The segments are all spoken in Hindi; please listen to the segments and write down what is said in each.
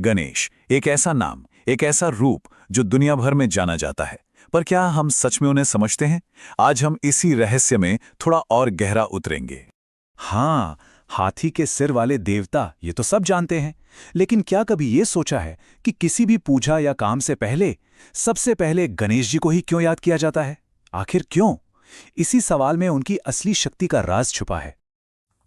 गणेश, एक ऐसा नाम, एक ऐसा रूप जो दुनिया भर में जाना जाता है, पर क्या हम सच में उन्हें समझते हैं? आज हम इसी रहस्य में थोड़ा और गहरा उतरेंगे। हाँ, हाथी के सिर वाले देवता ये तो सब जानते हैं, लेकिन क्या कभी ये सोचा है कि किसी भी पूजा या काम से पहले सबसे पहले गणेश जी को ही क्यों याद किया जाता है? आखिर क्यों? इसी सवाल में उनकी असली शक्ति का राज छुपा है।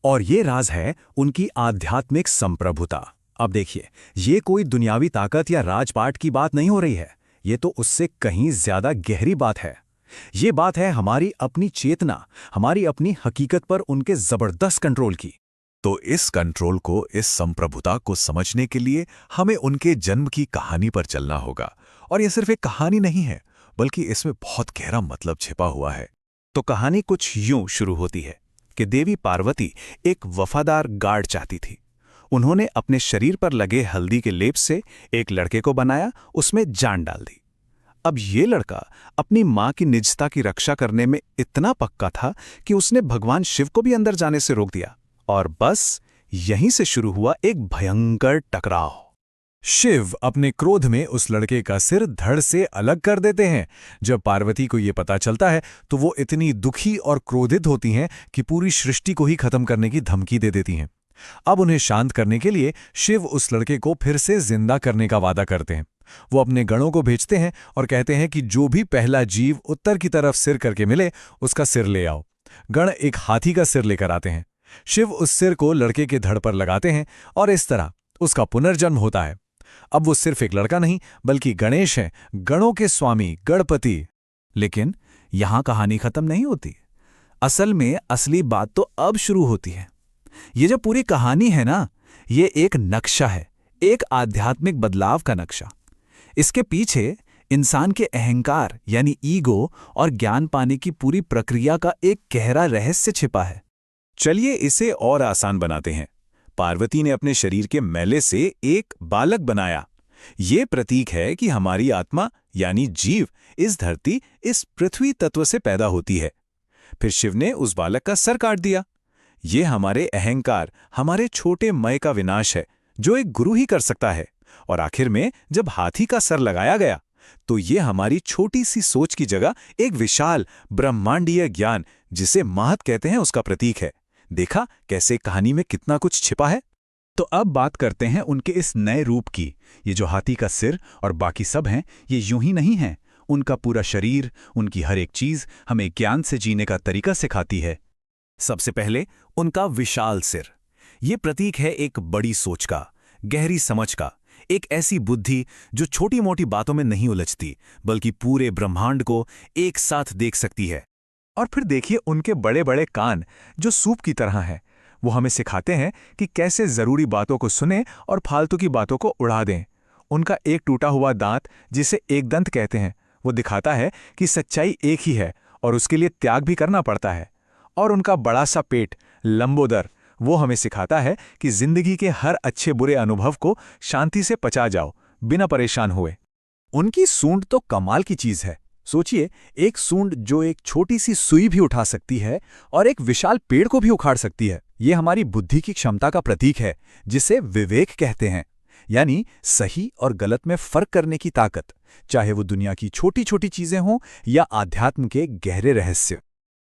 और ये राज है उनकी आध्यात्मिक संप्रभुता। अब देखिए, ये कोई दुनियावी ताकत या राजपाट की बात नहीं हो रही है, ये तो उससे कहीं ज्यादा गहरी बात है। ये बात है हमारी अपनी चेतना, हमारी अपनी हकीकत पर उनके जबरदस्त कंट्रोल की। तो इस कंट्रोल को, इस संप्रभुता को समझने के लिए हमें उनके जन्म की कहानी पर चलना होगा। और यह सिर्फ एक कहानी नहीं है, बल्कि इसमें बहुत गहरा मतलब छिपा हुआ है। तो कहानी कुछ यूं शुरू होती है कि देवी पार्वती एक वफादार गार्ड चाहती थी। उन्होंने अपने शरीर पर लगे हल्दी के लेप से एक लड़के को बनाया, उसमें जान डाल दी। अब ये लड़का अपनी मां की निजता की रक्षा करने में इतना पक्का था कि उसने भगवान शिव को भी अंदर जाने से रोक दिया। और बस यहीं से शुरू हुआ एक भयंकर टकराव। शिव अपने क्रोध में उस लड़के का सिर धड़ से अलग कर देते हैं। जब पार्वती को यह पता चलता है तो वो इतनी दुखी और क्रोधित होती हैं कि पूरी सृष्टि को ही खत्म करने की धमकी दे देती हैं। अब उन्हें शांत करने के लिए शिव उस लड़के को फिर से जिंदा करने का वादा करते हैं। वो अपने गणों को भेजते हैं और कहते हैं कि जो भी पहला जीव उत्तर की तरफ सिर करके मिले, उसका सिर ले आओ। गण एक हाथी का सिर लेकर आते हैं। शिव उस सिर को लड़के के धड़ पर लगाते हैं और इस तरह उसका पुनर्जन्म होता है। अब वो सिर्फ एक लड़का नहीं, बल्कि गणेश हैं, गणों के स्वामी, गणपति। लेकिन यहां कहानी खत्म नहीं होती। असल में असली बात तो अब शुरू होती है। ये जो पूरी कहानी है ना, ये एक नक्शा है, एक आध्यात्मिक बदलाव का नक्शा। इसके पीछे इंसान के अहंकार यानी ईगो और ज्ञान पाने की पूरी प्रक्रिया का एक गहरा रहस्य छिपा है। चलिए इसे और आसान बनाते हैं। पार्वती ने अपने शरीर के मैले से एक बालक बनाया। ये प्रतीक है कि हमारी आत्मा यानी जीव इस धरती, इस पृथ्वी तत्व से पैदा होती है। फिर शिव ने उस बालक का सर काट दिया। ये हमारे अहंकार, हमारे छोटे मैं का विनाश है, जो एक गुरु ही कर सकता है। और आखिर में जब हाथी का सर लगाया गया, तो ये हमारी छोटी सी सोच की जगह एक विशाल ब्रह्मांडीय ज्ञान, जिसे महत कहते हैं, उसका प्रतीक है। देखा कैसे कहानी में कितना कुछ छिपा है। तो अब बात करते हैं उनके इस नए रूप की। ये जो हाथी का सिर और बाकी सब हैं, ये यूं ही नहीं हैं। उनका पूरा शरीर, उनकी हर एक चीज हमें ज्ञान से जीने का तरीका सिखाती है। सबसे पहले उनका विशाल सिर। ये प्रतीक है एक बड़ी सोच का, गहरी समझ का, एक ऐसी बुद्धि जो छोटी मोटी बातों में नहीं उलझती, बल्कि पूरे ब्रह्मांड को एक साथ देख सकती है। और फिर देखिए उनके बड़े बड़े कान जो सूप की तरह हैं। वो हमें सिखाते हैं कि कैसे जरूरी बातों को सुने और फालतू की बातों को उड़ा दें। उनका एक टूटा हुआ दांत, जिसे एक दंत कहते हैं, वो दिखाता है कि सच्चाई एक ही है और उसके लिए त्याग भी करना पड़ता है। और उनका बड़ा सा पेट, लंबोदर, वो हमें सिखाता है कि जिंदगी के हर अच्छे बुरे अनुभव को शांति से पचा जाओ, बिना परेशान हुए। उनकी सूंड तो कमाल की चीज है। सोचिए, एक सूंड जो एक छोटी सी सुई भी उठा सकती है और एक विशाल पेड़ को भी उखाड़ सकती है। ये हमारी बुद्धि की क्षमता का प्रतीक है, जिसे विवेक कहते हैं, यानी सही और गलत में फर्क करने की ताकत, चाहे वो दुनिया की छोटी छोटी चीजें हों या आध्यात्म के गहरे रहस्य।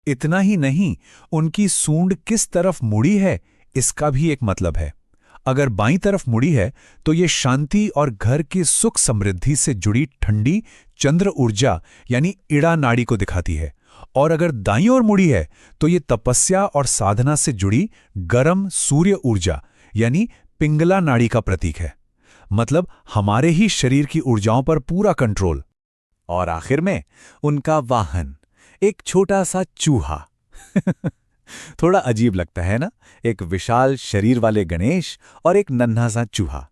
इतना ही नहीं, उनकी सूंड किस तरफ मुड़ी है, इसका भी एक मतलब है। अगर बाईं तरफ मुड़ी है तो ये शांति और घर की सुख समृद्धि से जुड़ी ठंडी चंद्र ऊर्जा यानी इड़ा नाड़ी को दिखाती है। और अगर दाईं ओर मुड़ी है तो ये तपस्या और साधना से जुड़ी गर्म सूर्य ऊर्जा यानी पिंगला नाड़ी का प्रतीक है। मतलब हमारे ही शरीर की ऊर्जाओं पर पूरा कंट्रोल। और आखिर में उनका वाहन, एक छोटा सा चूहा। थोड़ा अजीब लगता है ना, एक विशाल शरीर वाले गणेश और एक नन्हा सा चूहा।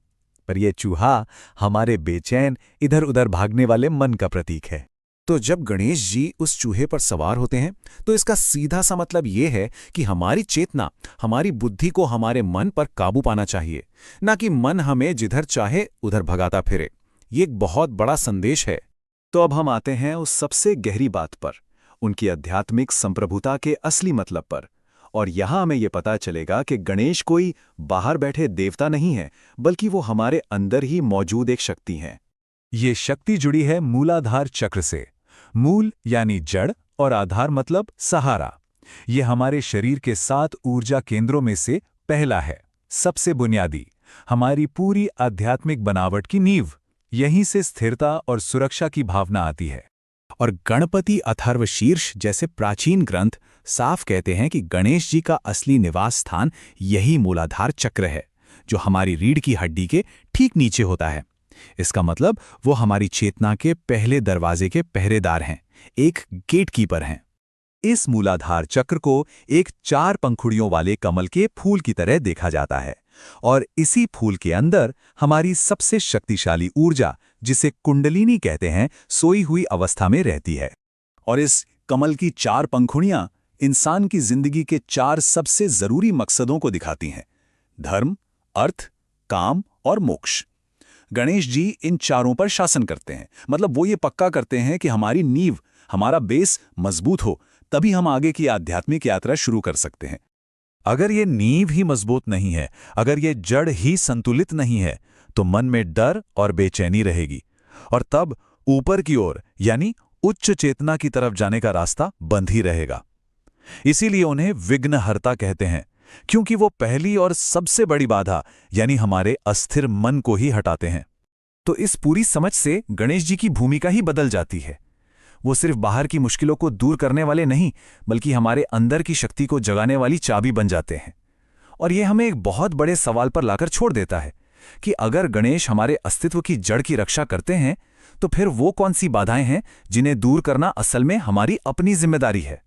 पर यह चूहा हमारे बेचैन, इधर उधर भागने वाले मन का प्रतीक है। तो जब गणेश जी उस चूहे पर सवार होते हैं, तो इसका सीधा सा मतलब यह है कि हमारी चेतना, हमारी बुद्धि को हमारे मन पर काबू पाना चाहिए, ना कि मन हमें जिधर चाहे उधर भगाता फिरे। ये एक बहुत बड़ा संदेश है। तो अब हम आते हैं उस सबसे गहरी बात पर, उनकी आध्यात्मिक संप्रभुता के असली मतलब पर। और यहाँ हमें ये पता चलेगा कि गणेश कोई बाहर बैठे देवता नहीं है, बल्कि वो हमारे अंदर ही मौजूद एक शक्ति है। ये शक्ति जुड़ी है मूलाधार चक्र से। मूल यानी जड़ और आधार मतलब सहारा। ये हमारे शरीर के 7 ऊर्जा केंद्रों में से पहला है, सबसे बुनियादी, हमारी पूरी आध्यात्मिक बनावट की नींव। यहीं से स्थिरता और सुरक्षा की भावना आती है। और गणपति अथर्वशीर्ष जैसे प्राचीन ग्रंथ साफ कहते हैं कि गणेश जी का असली निवास स्थान यही मूलाधार चक्र है, जो हमारी रीढ़ की हड्डी के ठीक नीचे होता है। इसका मतलब वो हमारी चेतना के पहले दरवाजे के पहरेदार हैं, एक गेटकीपर हैं। इस मूलाधार चक्र को एक 4 पंखुड़ियों वाले कमल के फूल की तरह देखा जाता है, और इसी फूल के अंदर हमारी सबसे शक्तिशाली ऊर्जा, जिसे कुंडलिनी कहते हैं, सोई हुई अवस्था में रहती है। और इस कमल की 4 पंखुड़ियां इंसान की जिंदगी के 4 सबसे जरूरी मकसदों को दिखाती हैं: धर्म, अर्थ, काम और मोक्ष। गणेश जी इन चारों पर शासन करते हैं, मतलब वो ये पक्का करते हैं कि हमारी नींव, हमारा बेस मजबूत हो, तभी हम आगे की आध्यात्मिक यात्रा शुरू कर सकते हैं। अगर ये नींव ही मजबूत नहीं है, अगर ये जड़ ही संतुलित नहीं है, तो मन में डर और बेचैनी रहेगी, और तब ऊपर की ओर यानी उच्च चेतना की तरफ जाने का रास्ता बंद ही रहेगा। इसीलिए उन्हें विघ्नहर्ता कहते हैं, क्योंकि वो पहली और सबसे बड़ी बाधा यानी हमारे अस्थिर मन को ही हटाते हैं। तो इस पूरी समझ से गणेश जी की भूमिका ही बदल जाती है। वो सिर्फ बाहर की मुश्किलों को दूर करने वाले नहीं, बल्कि हमारे अंदर की शक्ति को जगाने वाली चाबी बन जाते हैं। और ये हमें एक बहुत बड़े सवाल पर लाकर छोड़ देता है कि अगर गणेश हमारे अस्तित्व की जड़ की रक्षा करते हैं, तो फिर वो कौन सी बाधाएं हैं जिन्हें दूर करना असल में हमारी अपनी जिम्मेदारी है।